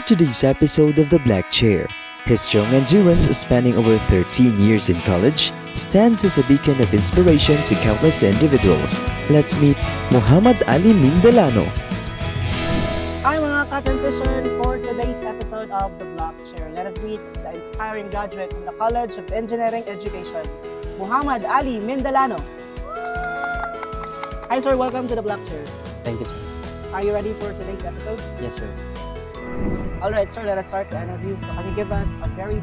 today's episode of The Black Chair. His strong endurance spanning over 13 years in college stands as a beacon of inspiration to countless individuals. Let's meet Muhammad Ali Mindalano. Hi mga ka-transition, for today's episode of The Black Chair, let us meet the inspiring graduate from the College of Engineering Education, Muhammad Ali Mindalano. Hi sir, welcome to The Black Chair. Thank you, sir. Are you ready for today's episode? Yes, sir. Alright sir, let us start the interview. So can you give us a very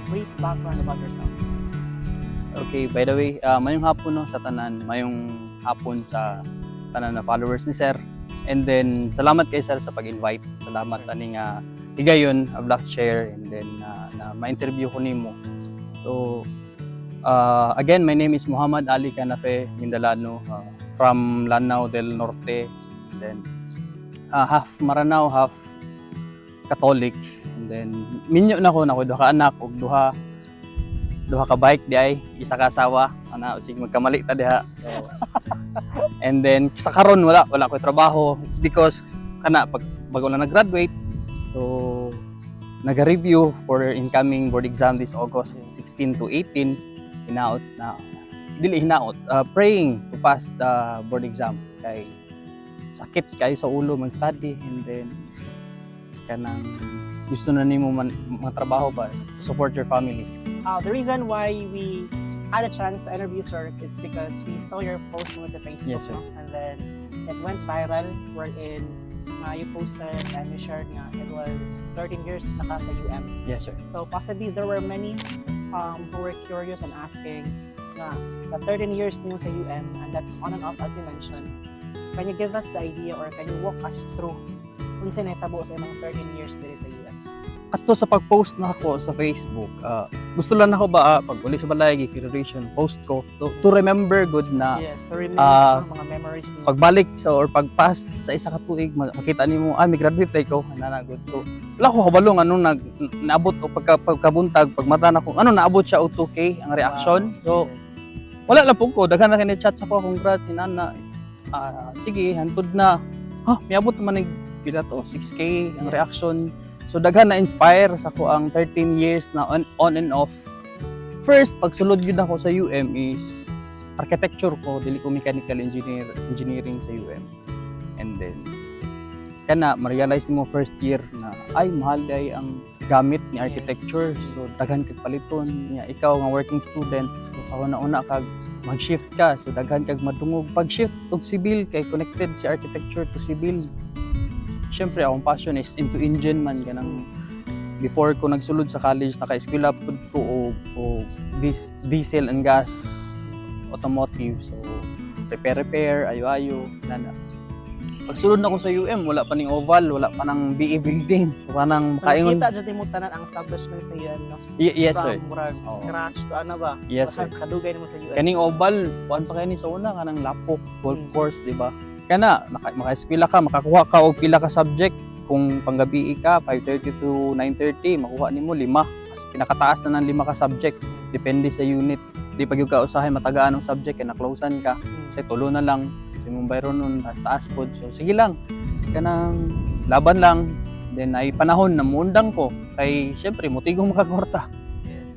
brief background about yourself? Okay, by the way, mayong hapon no, sa tanan, mayong hapon sa tanan na followers ni sir. And then, salamat kay sir sa pag-invite. Salamat ani nga higayon a Black Chair, and then na ma-interview ko nimo. So, again, my name is Muhammad Ali Canafe Mindalano, from Lanao del Norte. And then, half Maranao, half Catholic. And then minyo na ko duha ka anak ug duha ka bike di ay isa ka asawa ana usig magkamali ta diha. So, and then sa karon wala ko trabaho. It's because kana pag bago lang nag-graduate, so naga-review for incoming board exam this August 16 to 18. Praying to pass the board exam kay sakit kay sa ulo mag-study, and then kanang gusto na nimo matrabaho ba to support your family. The reason why we had a chance to interview sir, it's because we saw your post on Facebook. Yes, sir. No? And then it went viral wherein you posted and you shared nga it was 13 years na ka sa UM. Yes, sir. So possibly there were many who were curious and asking nga sa 13 years niyo sa UM, and that's on and off as you mentioned. Can you give us the idea or can you walk us through kung saan nahitabo sa imong 13 years diri sa UM? Ato sa pag-post na ako sa Facebook, gusto lang ako ba pag uli sa balay graduation post ko to remember good na Yes, to reminisce ng mga memories niyo. pagbalik sa or pag-pass sa isa ka tuig makita nimo may graduate ay ko na good. So wala ko kabalo anong naabot o pagkabuntag pagmata na ko naabot siya o 2K ang reaction. So wala lang po ko daghan na kini chat sa ko, congrats inana. Sige hantod na miabot naman pila to 6K ang reaction. So daghan na inspire sa ko ang 13 years na on and off. First pagsulod yun ako sa UM is architecture ko, dili ko mechanical engineering sa UM. And then kana ma-realize mo first year na ay mahal day ang gamit ni architecture. So daghan kag paliton niya ikaw nga working student. So kauna-una kag mag-shift ka, so daghan kag madungog pag-shift og civil kay connected si architecture to civil. Siyempre akong passion is into engine man kanang before ko nagsulod sa college naka-eskwela pud ko o diesel and gas automotive, so repair ayo nana. Pagsulod na ko sa UM wala pa ning oval, wala pa nang BE building, kanang So makaingon. nakita dyan mo tanan ang establishments na yan, no? Yes, sir. From murag Oo. scratch to ano ba? Yes, sir. Kadugay mo sa UM. Kaning oval, kuan pa kay ni sa una kanang lapok golf course, di ba? Kana maka-eskwela ka, makakuha ka og pila ka subject. Kung panggabi ka 5:30 to 9:30, makuha nimo 5. Kasi pinakataas na ng 5 ka subject, depende sa unit. Di pag yung ka usahay matagaan ang subject kay na-closean ka. Kasi tulo na lang, imong bayron nun taas pod. So sige lang. Kanang laban lang. Then ay panahon na muundang ko kay syempre motigong makakwarta.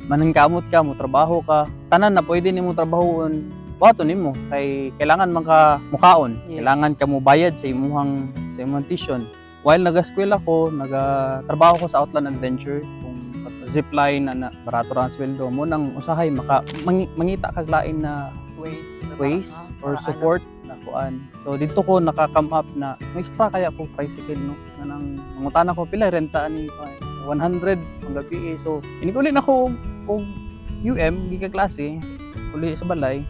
Manangkamot ka, mo trabaho ka. Tanan na pwede nimo trabahon. Buhaton nimo kay kailangan man ka mukaon. Yes. Kailangan ka mo bayad sa imong tuition. While nag-eskwela ko, nagatrabaho ko sa Outland Adventure, kung zipline na barato ra ang sweldo mo nang usahay mangita kag lain na ways or support na kuan. So dito ko naka-come up na may extra kaya ko tricycle no. Nang mangutana ko pila renta ani 100 ang gabi. So inikuli na ko og UM giga klase uli sa balay.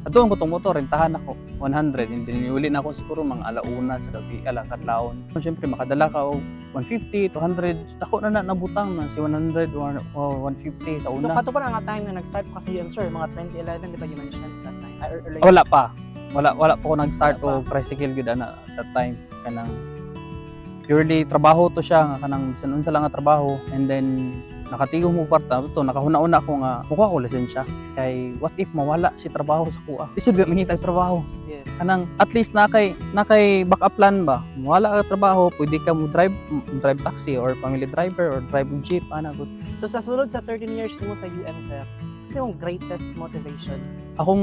Ato ang motor rentahan ako 100, and then uli na ako siguro mga alauna sa gabi kadlawon. So syempre makadala ka og 150 to 100 dako na nabutang na si 100 or 150 sa una. So kato pa na nga time na nag-start pa kasi yun sir, mga 2011 di ba you mentioned last time? Or like, Wala pa ko nag-start Wala og tricycle gud ana at that time. Kanang purely trabaho to siya nga kanang bisan unsa lang nga trabaho, and then Nakatigong mo kwarta to, nakahuna-una ko nga mukha ko lisensya. Kay what if mawala si trabaho sa kuha? Isod ba mangitag trabaho? Yes. Kanang at least nakay backup plan ba? Mawala ka trabaho, pwede ka mo drive taxi or family driver or drive jeep ana gud. So sa sulod sa 13 years mo sa UM, sir, ito yung greatest motivation. Ako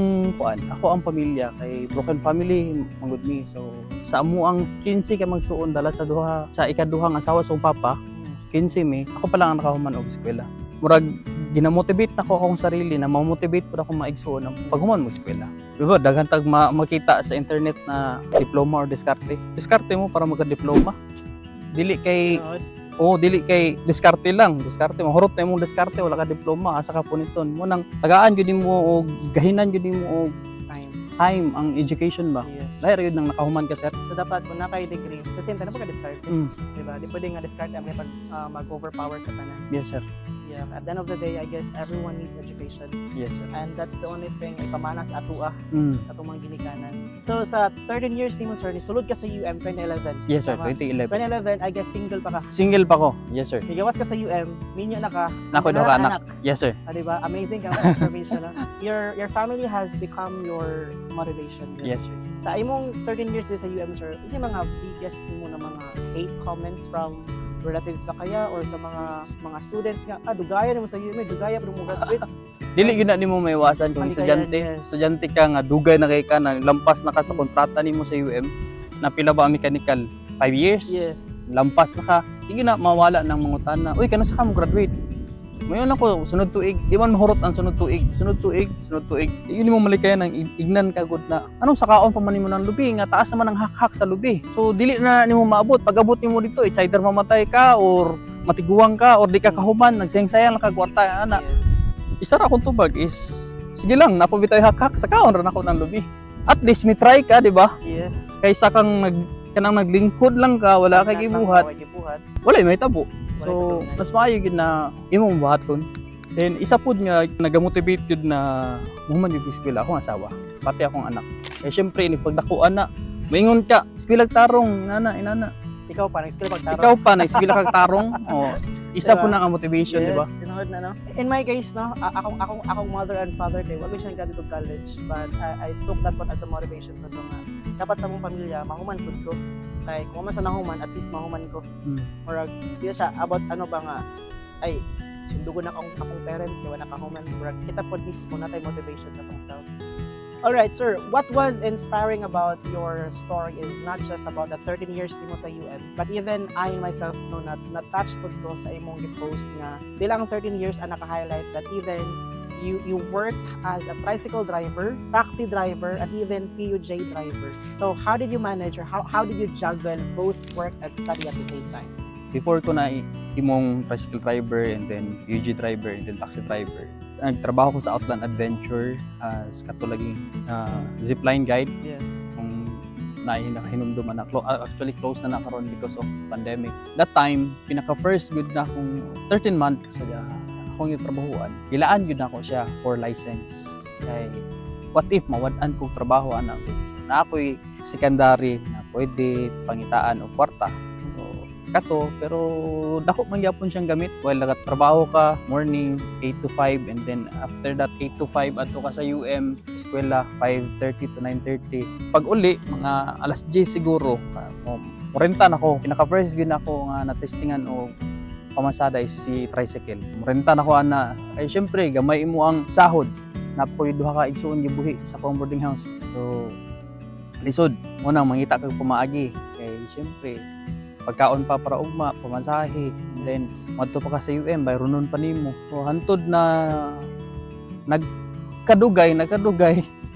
ang pamilya kay broken family mangud mi. So sa amo ang 15 ka magsuon dala sa ikaduhang asawa sa akong papa. 15 mi, ako pa lang ang nakahuman og eskwela. Murag ginamotivate na ko akong sarili na ma-motivate pud ako maigsuon ang paghuman mo eskwela. Diba daghan tag makita sa internet na diploma or diskarte. Diskarte mo para magka-diploma. Dili kay dili kay diskarte lang. Diskarte mahurot na imong diskarte wala ka diploma asa ka puniton. Mo nang tagaan gyud mo og gahinan gyud mo og time ang education ba. Yes. Dahil yun nang nakahuman ka sir. So dapat kung nakay degree, kasi hindi na pagka-discard. Diba? Di pwede nga discard ang mag-overpower sa tanan. Yes sir. Yeah. At the end of the day, I guess everyone needs education. Yes sir. And that's the only thing ay pamanas atua atong mga ginikanan. So sa 13 years ni mo sir, sulod ka sa UM 2011. Yes sir, Tama? 2011. 2011, I guess single pa ka. Single pa ko. Yes sir. Igawas ka sa UM, minyo na ka. Nako do ka anak. Yes sir. Diba? Amazing ka transformation. Your family has become your motivation. Yes sir. Sa imong 13 years din sa UM sir, ano yung mga biggest mo na mga hate comments from relatives ba kaya or sa mga students nga dugaya mo sa UM, dugaya pero mo graduate. Dili gyud na nimo maiwasan kung estudyante. Yes. Estudyante ka nga dugay na kay ka na lampas na ka sa kontrata nimo sa UM. Na pila ba ang mechanical? 5 years. Yes. Lampas na ka. Di na mawala ng mangutana. Uy, kano sa ka mo graduate? Mayon ako sunod tuig. Di man mahurot ang sunod tuig. Sunod tuig. Yun mo malikayan ng ignan ka gud na. Anong sakaon pa man nimo ng lubi nga taas naman ang hak-hak sa lubi. So dili na nimo maabot. Pag abot nimo dito, it's either mamatay ka or matiguang ka or di ka kahuman, nagsayang-sayang lang ka kwarta ana. Yes. Isa ra akong tubag is sige lang napabitay hak-hak sakaon ra nako ng lubi. At least may try ka, di ba? Yes. Kaysa kang naglingkod lang ka, wala kay gibuhat. Wala may tabo. So, mas maayo gyud na imong buhaton. Then isa pud nga nagamotivate gyud na human gyud eskwela akong asawa, pati akong anak. Eh syempre ni pagdakuan na, maingon ka, eskwela tarong, inana. Ikaw pa nag-eskwela pagtarong. Ikaw pa na eskwela kag tarong. Oh, isa Diba? po na ang motivation, di ba? Yes, tinuod na no. In my case no, akong mother and father kay wala siya nagdadto college, but I took that one as a motivation ko nga dapat sa mong pamilya mahuman pud ko. Kay kung man sa nahuman, at least mahuman ko. Murag di siya about ano ba nga ay sundugon na akong parents kay wala kahuman. Murag kita pod mismo na tay motivation sa myself. All right, sir. What was inspiring about your story is not just about the 13 years mo sa UM, but even I myself no na-touch po ko sa imong post nga bilang 13 years ang naka-highlight that even you worked as a tricycle driver, taxi driver, and even PUJ driver. So how did you manage or how did you juggle both work and study at the same time? Before ko na imong tricycle driver and then PUJ driver and then taxi driver, nagtrabaho ko sa Outland Adventure as katulaging zipline guide. Yes. Kung hinumduman na actually closed na karon because of pandemic. That time pinaka first good na akong 13 months sa akong yung trabahuan. Gilaan yun ako siya for license. Kay what if mawad-an kong trabaho anak ko na ako'y secondary na pwede pangitaan o kwarta. So, kato pero dako man gyapon siyang gamit while nagatrabaho ka morning 8 to 5 and then after that 8 to 5 adto ka sa UM eskwela 5:30 to 9:30. Pag uli mga alas 10 siguro renta na ako. Pinaka first gyud ako nga na-testingan o pamasada is si tricycle. Renta na ko ana. Ay syempre gamay imo ang sahod. Napoy duha ka igsuon gibuhi sa akong boarding house. So lisod mo nang mangita kag pamaagi. Kay syempre pagkaon pa para ugma, pamasahe. And then madto pa ka sa UM bayronon pa nimo. So hantod na nagkadugay,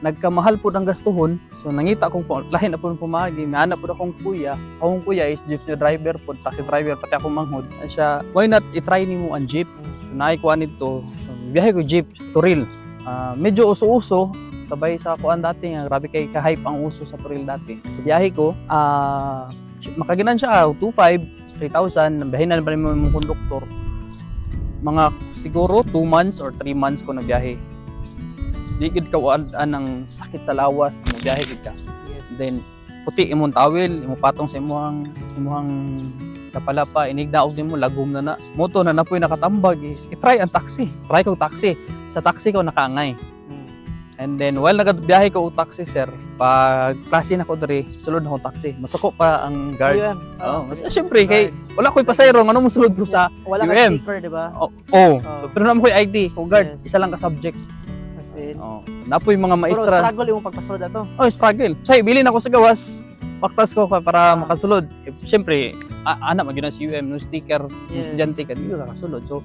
nagkamahal po ang gastuhon. So nangita akong lahin na po pumagi. May anak po akong kuya. Akong kuya is jeepney driver po, taxi driver, pati akong manghod. At siya, why not i-try nimo ang jeep? So naikuha nito. So biyahe ko jeep, Turil. Medyo uso-uso. Sabay sa kuan dati nga, grabe kay ka-hype ang uso sa Turil dati. So biyahe ko, makaginan siya 2,500, 3,000. Biyahe na ba naman yung konduktor. Mga siguro 2 months or 3 months ko nagbiyahe. Di gid ka ng sakit sa lawas, magbiyahe gid ka. Yes. Then puti imong towel, imong patong sa imong kapala pa inigdaog nimo lagom na moto na napoy nakatambag is i-try ang taxi. Try ko taxi. Sa taxi ko nakaangay. And then while nagabiyahe ko og taxi sir, pag klase na ko diri, sulod na ko taxi. Masuko pa ang guard. Ayun. Oh, syempre kay wala ko'y pasayro ngano mo sulod ko sa Wala ka UM. sticker, di ba? oh. Pero naman ko'y ID, ko guard, Yes. isa lang ka subject. As in. Oh. Napoy mga Pero maestra. struggle yung pagpasunod na to. Oh, struggle. Say, bilin ako sa gawas. Paktas ko para makasulod. Siyempre, anak magyud na si UM no sticker, Yes. estudyante ka dito ka kasulod. So,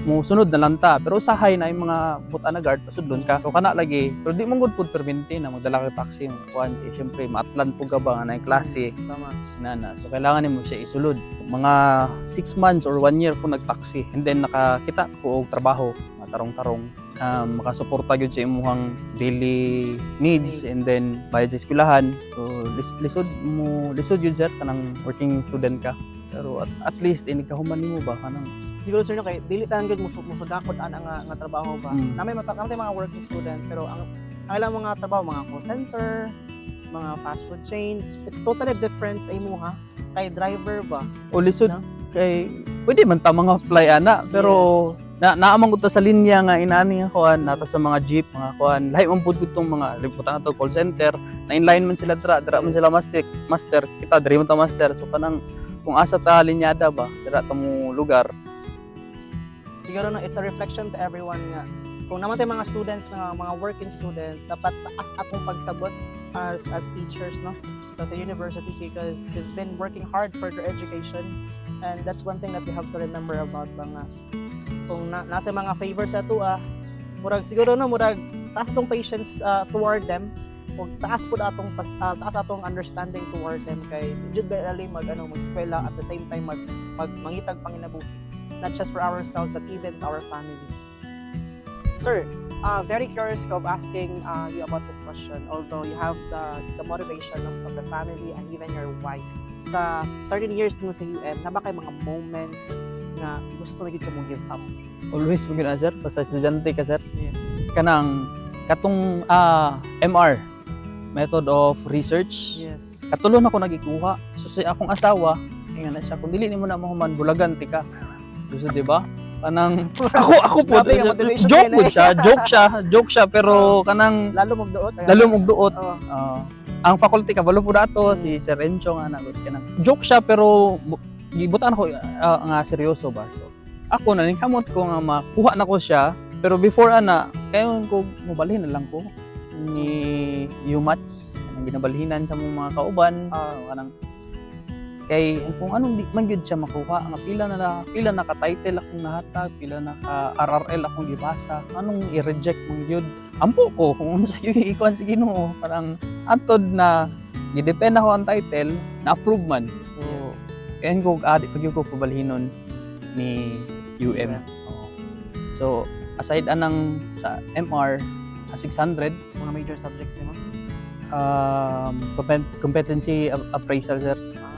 mo sunod na lang ta. Pero usahay na yung mga buta na guard pasudlon ka. So kana lagi. Pero di mo gud pud perminti na magdala ka taxi yung kuan. Siyempre, maatlan po ka ba nga na yung klase Tama. na. So kailangan nimo siya isulod. Mga 6 months or 1 year po nagtaxi. And then nakakita ko og trabaho, mga tarong-tarong. Makasuporta gyud sa imuhang daily needs and then bayad sa eskwelahan. So lisod yun sir kanang working student ka. Pero at least inikahuman nimo ba kanang Siguro sir no kay dili tanan gud musudakod ana nga trabaho ba. Mm. Namay mga working student pero ang ilang mga trabaho mga call center, mga fast food chain, it's totally different sa imuha kay driver ba. o lisod No? kay pwede man ta mga apply ana pero naamang ko ta sa linya nga inaani nga kuan nata sa mga jeep mga kuan lahi man pud tong mga liputan na to call center na inline man sila dra man sila master kita diri man ta master so kanang kung asa ta linyada ba dira ta mo lugar. Siguro no it's a reflection to everyone nga kung naman tayo mga students na mga working student dapat taas atong pagsabot as teachers no sa university because they've been working hard for their education and that's one thing that we have to remember about ba nga kung nasa mga favors sa tuwa murag siguro no murag taas atong patience toward them ug taas pud atong taas atong understanding toward them kay jud ba ali mag-eskwela at the same time mangitag panginabuhi not just for ourselves but even our family. Sir, very curious of asking you about this question although you have the motivation of the family and even your wife. Sa 13 years mo sa UM, na ba kay mga moments na gusto na gid ka mo give up? Always mo gina sir basta estudyante ka sir Yes. kanang katong MR method of research Yes. katulon ako nagikuha so sa akong asawa kaya na siya kung dili nimo na mahuman bulagan ti ka gusto di ba kanang ako po Grabe, yung motivation joke kayo po joke siya pero kanang Lalo magduot. lalo mong duot Oh. ang faculty kabalo po dato si Sir Encho nga nagot kanang joke siya pero gibutan ko nga seryoso ba so ako na kamot ko nga makuha na ko siya pero before ana kayon ko mobalhin na lang ko ni UMATS ang ginabalhinan sa mga kauban kanang kay kung anong di man gyud siya makuha nga pila na ka title akong nahatag pila na ka RRL akong gibasa anong i-reject mo gyud ampo ko kung unsa yung ikuan sa Ginoo parang antod na gidepend ako ang title na approve man so kayan ko adi pag ko pabalhinon ni UM so aside anang sa MR 600 Mga major subjects mo? competency appraisal sir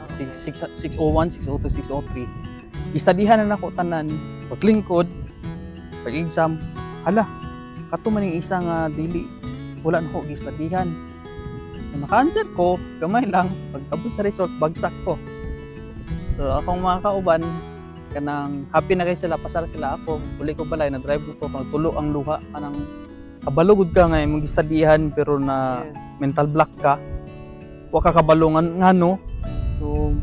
601, 602, 603 istadihan na nako tanan paglingkod pag-exam hala kato man yung isa nga dili wala na ko gistadihan so naka-answer ko gamay lang pagtapos sa result bagsak ko so akong mga kauban kanang happy na kayo sila pasar sila ako uli ko balay na drive ko kung tulo ang luha kanang kabalugod ka nga imong gistadihan pero na Yes. mental block ka wa ka kabalungan ngano so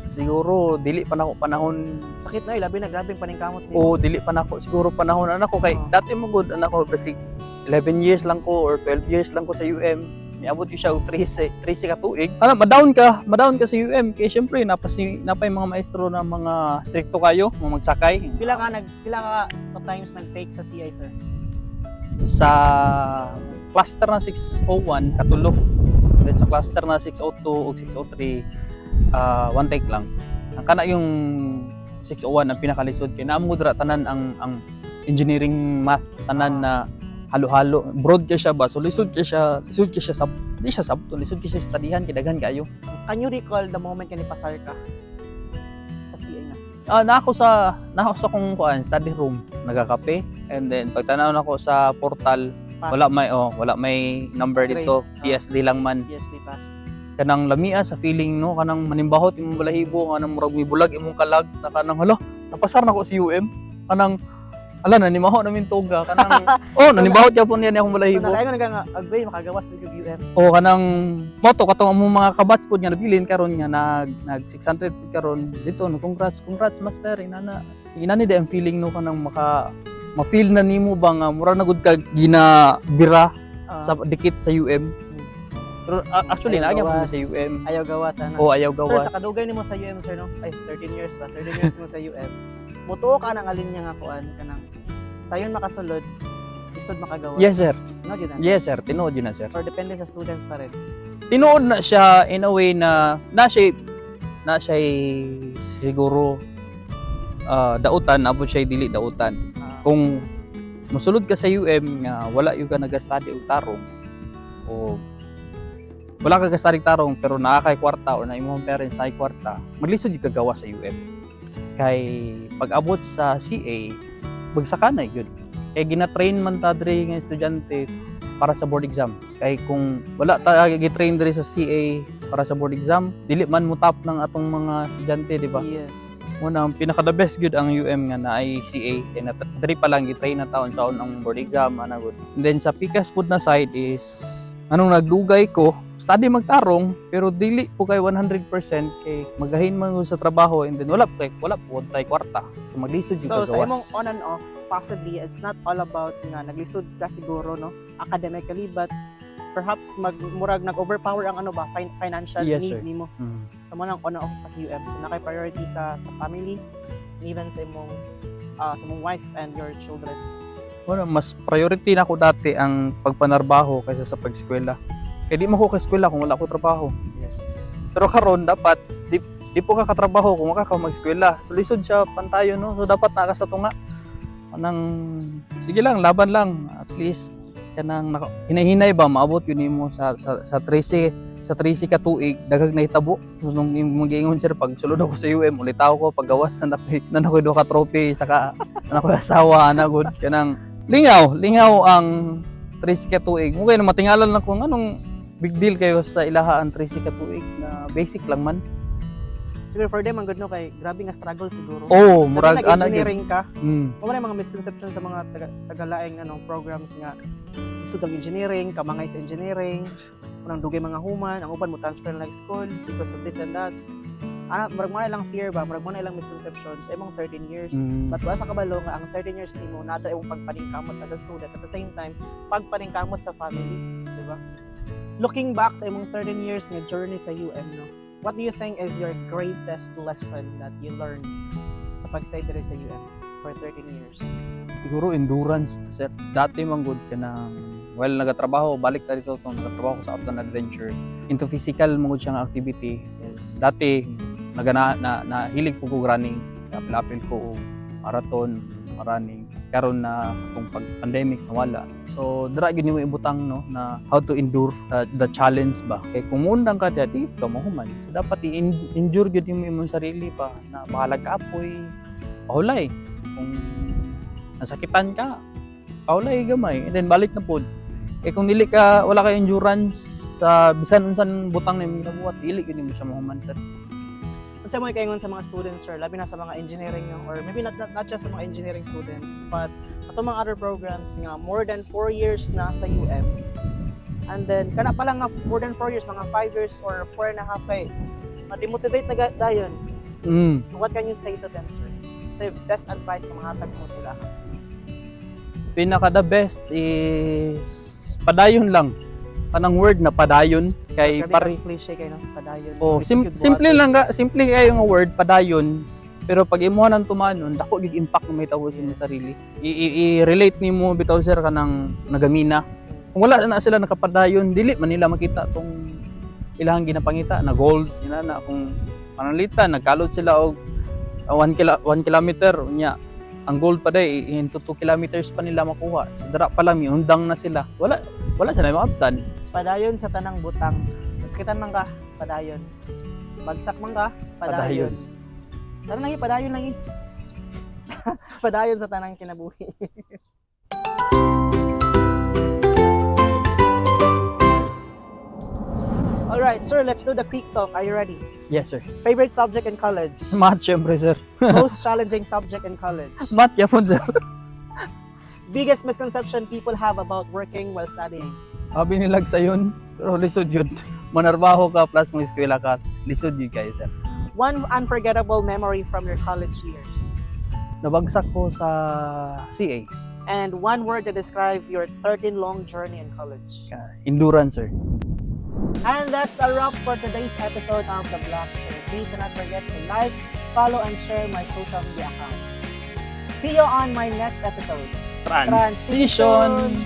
siguro dili pa nako panahon Sakit na labi na grabing paningkamot ni. o dili pa nako siguro panahon anak ko kay dati mo good anak ko basic 11 years lang ko or 12 years lang ko sa UM niabot ko siya og 13 ka tuig ma-down ka sa UM kay syempre napay mga maestro na mga stricto kayo mga magsakay Pila ka times nag-take sa CI sir? sa cluster na 601 katulo then sa cluster na 602 o 603 one take lang ang kana yung 601 ang pinakalisod kay naamo dra tanan ang engineering math tanan na halo-halo broad ka siya ba so lisod ka siya di siya sabto lisod ka siya studyhan kay daghan kayo Can you recall the moment ka ni pasar ka sa CI na? na ako sa kung kuan study room nagakape and then pagtanaw nako sa portal Pass. wala may number Grade. dito PSD lang man PSD pass. kanang lamia sa feeling no, kanang manimbahot imong balahibo, kanang murag mibulag imong kalag, na kanang hala, napasar na ko si UM. Kanang ala nanimaho namin toga kanang oh nanibahot gyapon niya akong So balahibo. nakaingon nga agway makagawas sa UM. O kanang moto katong among mga kabats pod nga nabilin karon nga nag 600 karon dito no, congrats master inani de ang feeling no kanang ma-feel na nimo ba nga mura na gud ka ginabira sa dikit sa UM. Pero actually Ayaw naagya po gawas. sa UM. Ayaw gawas ana. O ayaw Sir, gawas. sa kadugay nimo sa UM sir no. Ay 13 years ba? 13 years mo sa UM. Mutuo ka nang alin niya nga kuan kanang sayon makasulod isod makagawas. Yes sir. No, yun na, sir. Yes sir, tinuod yun na sir. Or depende sa students pa rin. Tinuod na siya in a way na siya siguro dautan, abot siya dili dautan. Kung musulod ka sa UM nga wala yung ka nag-study og tarong o wala ka nag-study tarong pero nakakay kwarta or na imong parents nakay kwarta, maglisod yung kagawa sa UM. Kay pag abot sa CA, bagsakanay yun. Kay gina-train man ta diri nga estudyante para sa board exam. Kay kung wala ta gi-train diri sa CA para sa board exam, dili man mo top ng atong mga estudyante, di ba? Yes. Muna ang pinaka the best good ang UM nga na ay CA kay na diri pa lang gi-train na taon sa ang board exam ana good. And then sa Pikas pud na side is anong nagdugay ko, study magtarong pero dili po kay 100% kay magahin man ko sa trabaho and then wala po tay kwarta. So maglisod yung So sa kagawas. imong on and off, possibly it's not all about nga naglisod ka siguro no academically, but perhaps murag nag-overpower ang ano ba financial Yes, need sir. nimo. Sa mo nang on and off pa sa UM. So nakay priority sa family, even sa imong wife and your children. Wala, mas priority na ko dati ang pagpanarbaho kaysa sa pag-eskwela. Kaya di mo ko ka-eskwela kung wala ko trabaho. Yes. Pero karon dapat di po ka katrabaho kung wala ka mag-eskwela. So lisod siya pantayo no. So dapat na ka sa tunga. Anang sige lang, laban lang. At least kanang hinahinay ba maabot yun nimo sa 13 ka tuig daghang nahitabo. So nung mag-ingon sir pag sulod ako sa UM ulitaw ko paggawas na nako do ka trophy saka nako asawa na good kanang lingaw ang 13 ka tuig. Mo kay na matingalan lang kung anong big deal kayo sa ilaha ang 13 ka tuig na basic lang man. Siguro for them ang good no kay grabe nga struggle siguro. Oh, murag ana gyud. engineering ka. Mm. Kung mga misconception sa mga tagalaing programs nga isud ang engineering, kamangay sa engineering, unang dugay mga human, ang uban mo transfer na school because of this and that. Murag mo na lang fear ba, murag mo na lang misconception sa imong 13 years. Mm. But wala sa kabalo nga ang 13 years nimo nata imong pagpaningkamot as a student at the same time pagpaningkamot sa family, di ba? Looking back sa imong 13 years nga journey sa UM no. What do you think is your greatest lesson that you learned sa pag-stay diri sa UM for 13 years? Siguro endurance sir. Dati man good ka na nagatrabaho, balik ta dito kung nagatrabaho ko sa Uptown Adventure. Into physical mo siyang activity. Yes. Dati na hilig po ko running. Lapil ko og marathon, running. Karon na kung pag pandemic nawala. So dira gyud nimo ibutang no na how to endure the challenge ba. Kay kung mundang ka di ka mahuman. So dapat i-endure gyud nimo imong sarili pa na bahalag ka apoy. Pahulay. Kung nasakitan ka, pahulay gamay. And then balik na pod. Kay kung dili ka wala ka endurance sa bisan unsan butang nimo ginabuhat, dili gyud nimo siya mahuman sir. Unsa mo ikaingon sa mga students sir, labi na sa mga engineering or maybe not just sa mga engineering students, but ato mga other programs nga more than 4 years na sa UM. And then kana pa lang nga more than 4 years, mga 5 years or 4 and a half kay ma-demotivate na dayon. Mm. So what can you say to them sir? Say best advice nga mahatag mo sila. Pinaka the best is padayon lang. Kanang word na padayon kay Grabe pare. kang cliche kay no, padayon. Oh, Execute simple buhaton. lang simple kayo nga word padayon. Pero pag imuha nang tumanon, dako gig impact na may tawo sa imong sarili. I-relate nimo bitaw sir kanang nagamina. Kung wala na sila nakapadayon, dili man nila makita tong ilahang ginapangita na gold ina na kung panalita nagkalot sila og 1 kilometer unya ang gold pa day into 2 kilometers pa nila makuha. So dara pa lang miundang na sila. Wala sila maabtan. Padayon sa tanang butang. Maskitan man ka, padayon. Bagsak man ka, padayon. Ano lagi, padayon lagi. Padayon sa tanang kinabuhi. All right, sir, let's do the quick talk. Are you ready? Yes, sir. Favorite subject in college? Math, syempre, sir. Most challenging subject in college? Math, yapon, sir. Biggest misconception people have about working while studying? Sabi nilag sa yun, pero lisod yun. Manarbaho ka plus mga eskwela ka, lisod yun kayo, sir. One unforgettable memory from your college years? Nabagsak ko sa CA. And one word to describe your 13 long journey in college? Endurance, sir. And that's a wrap for today's episode of The Black Chair. Please do not forget to like, follow, and share my social media accounts. See you on my next episode. Transition.